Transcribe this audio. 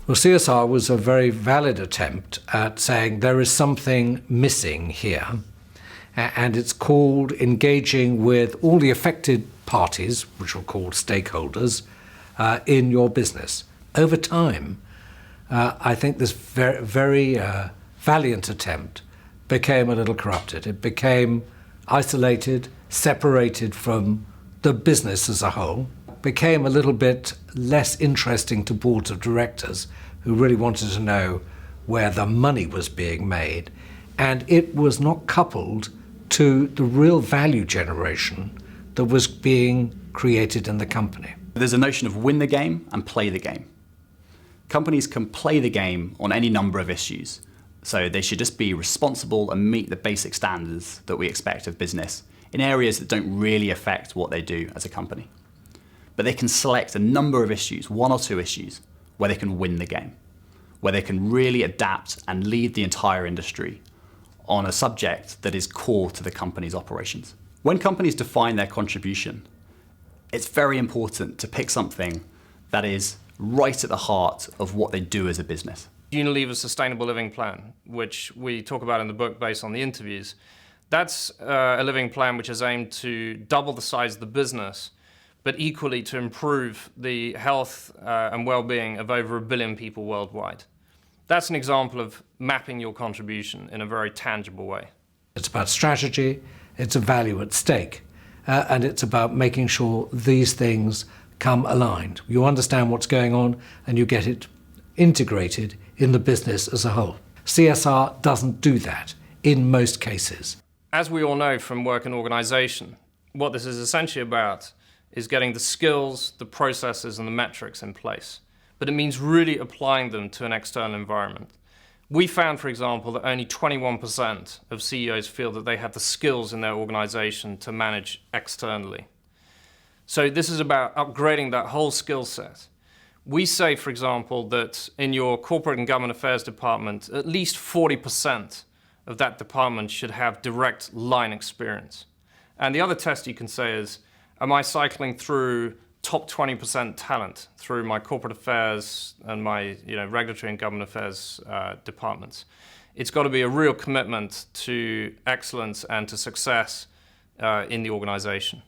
Well, CSR was a very valid attempt at saying there is something missing here, and it's called engaging with all the affected parties, which are called stakeholders, in your business. Over time, I think this very valiant attempt became a little corrupted. It became isolated, separated from the business as a whole, became a little bit less interesting to boards of directors who really wanted to know where the money was being made, and it was not coupled to the real value generation that was being created in the company. There's a notion of win the game and play the game. Companies can play the game on any number of issues, so they should just be responsible and meet the basic standards that we expect of business in areas that don't really affect what they do as a company. But they can select a number of issues, one or two issues, where they can win the game, where they can really adapt and lead the entire industry on a subject that is core to the company's operations. When companies define their contribution, it's very important to pick something that is right at the heart of what they do as a business. Unilever's Sustainable Living Plan, which we talk about in the book based on the interviews, that's a living plan which is aimed to double the size of the business, but equally to improve the health and well-being of over 1 billion people worldwide. That's an example of mapping your contribution in a very tangible way. It's about strategy, it's a value at stake, and it's about making sure these things come aligned. You understand what's going on and you get it integrated in the business as a whole. CSR doesn't do that in most cases. As we all know from work in organisation, what this is essentially about is getting the skills, the processes and the metrics in place. But it means really applying them to an external environment. We found, for example, that only 21% of CEOs feel that they have the skills in their organisation to manage externally. So this is about upgrading that whole skill set. We say, for example, that in your corporate and government affairs department, at least 40% of that department should have direct line experience. And the other test you can say is, am I cycling through top 20% talent through my corporate affairs and my regulatory and government affairs departments? It's got to be a real commitment to excellence and to success in the organisation.